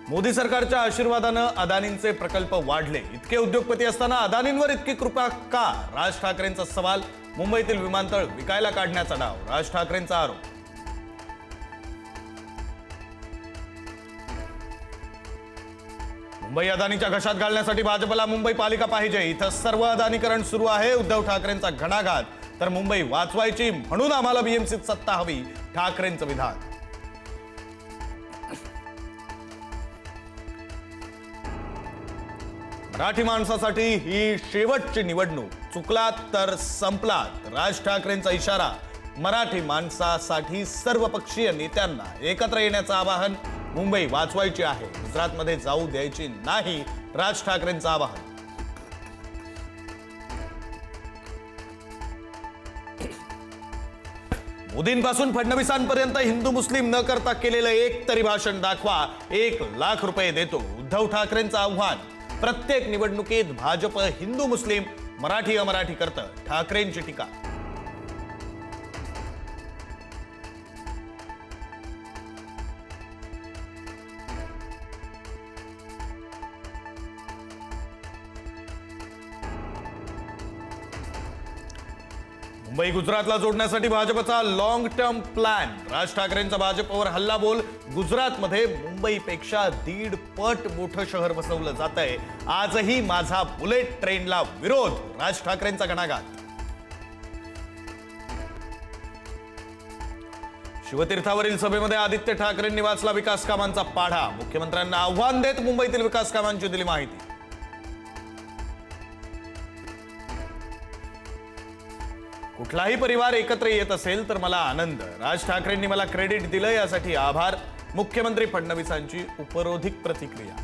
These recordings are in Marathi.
मोदी सरकारच्या आशीर्वादानं अदानींचे प्रकल्प वाढले। इतके उद्योगपती असताना अदानींवर इतकी कृपा का? राज ठाकरेंचा सवाल। मुंबईतील विमानतळ विकायला काढण्याचा डाव, राज ठाकरेंचा आरोप। मुंबई अदानीच्या घशात घालण्यासाठी भाजपला मुंबई पालिका पाहिजे। इथं सर्व अदानीकरण सुरू आहे। उद्धव ठाकरेंचा घणाघात। तर मुंबई वाचवायची म्हणून आम्हाला बीएमसीत सत्ता हवी, ठाकरेंचं विधान। मराठी माणसासाठी ही शेवटची निवडणूक, चुकलात तर संपलात, राज ठाकरेंचा इशारा। मराठी माणसासाठी सर्वपक्षीय नेत्यांना एकत्र येण्याचं आवाहन। मुंबई वाचवायची आहे, गुजरातमध्ये जाऊ द्यायची नाही, राज ठाकरेंचं आवाहन। मोदींपासून फडणवीसांपर्यंत हिंदू मुस्लिम न करता केलेलं एक तरी भाषण दाखवा, 1 लाख रुपये देतो, उद्धव ठाकरेंचं आव्हान। प्रत्येक निवडणुकीत भाजप हिंदू मुस्लिम मराठी अमराठी करतं, ठाकरेंची टीका। मुंबई गुजरातला जोडण्यासाठी भाजपचा लॉंग टर्म प्लॅन। राज ठाकरेंचा भाजपवर हल्लाबोल। गुजरातमध्ये मुंबईपेक्षा 1.5 पट मोठं शहर बसवलं जातंय। आजही माझा बुलेट ट्रेनला विरोध, राज ठाकरेंचा घणाघात। शिवतीर्थावरील सभेमध्ये आदित्य ठाकरेंनी वाचला विकास कामांचा पाढा। मुख्यमंत्र्यांना आव्हान देत मुंबईतील विकास कामांची दिली माहिती। कुठलाही परिवार एकत्र येत असेल तर मला आनंद, राज ठाकरेंनी मला क्रेडिट दिलं यासाठी आभार। मुख्यमंत्री फडणवीसांची उपरोधिक प्रतिक्रिया।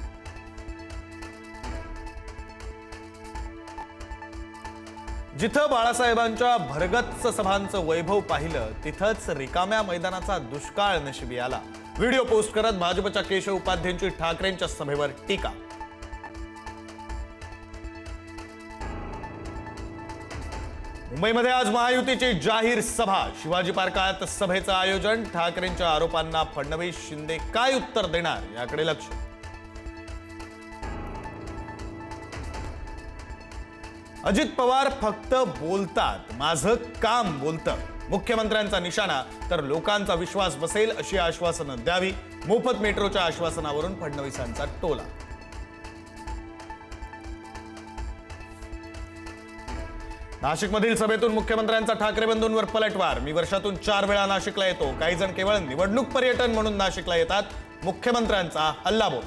जिथं बाळासाहेबांच्या भरगच्च सभांचं वैभव पाहिलं, तिथंच रिकाम्या मैदानाचा दुष्काळ नशिबी आला। व्हिडिओ पोस्ट करत भाजपच्या केशव उपाध्यायांची ठाकरेंच्या सभेवर टीका। मुंबईमध्ये आज महायुतीची जाहीर सभा। शिवाजी पार्कात सभेचं आयोजन। ठाकरेंच्या आरोपांना फडणवीस शिंदे काय उत्तर देणार याकडे लक्ष। अजित पवार फक्त बोलतात, माझं काम बोलतं, मुख्यमंत्र्यांचा निशाणा। तर लोकांचा विश्वास बसेल अशी आश्वासनं द्यावी। मोफत मेट्रोच्या आश्वासनावरून फडणवीसांचा टोला। नाशिकमधील सभेतून मुख्यमंत्र्यांचा ठाकरे बंधूंवर पलटवार। मी वर्षातून 4 वेळा नाशिकला येतो, काही जण केवळ निवडणूक पर्यटन म्हणून नाशिकला येतात, मुख्यमंत्र्यांचा हल्लाबोल।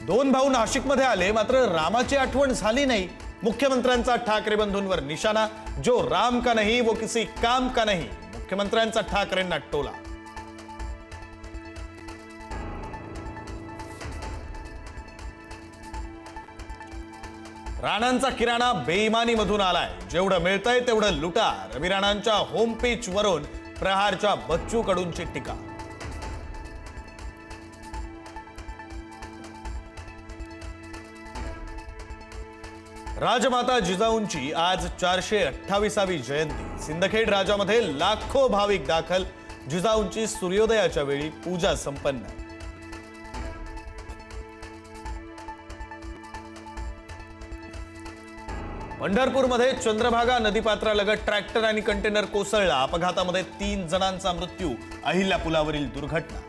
दोन भाऊ नाशिकमध्ये आले, मात्र रामाची आठवण झाली नाही, मुख्यमंत्र्यांचा ठाकरे बंधूंवर निशाणा। जो राम का नहीं वो किसी काम का नहीं, मुख्यमंत्र्यांचा ठाकरेंना टोला। राणांचा किराणा बेईमानीमधून आलाय, जेवढं मिळतंय तेवढं लुटा। रवी राणांच्या होम पिच वरून प्रहारच्या बच्चू कडूंची टीका। राजमाता जिजाऊंची आज 428वी जयंती। सिंदखेड राजामध्ये लाखो भाविक दाखल। जिजाऊंची सूर्योदयाच्या वेळी पूजा संपन्न। पंढरपूरमध्ये चंद्रभागा नदीपात्रालगत ट्रॅक्टर आणि कंटेनर कोसळला। अपघातामध्ये 3 जणांचा मृत्यू। अहिल्या पुलावरील दुर्घटना।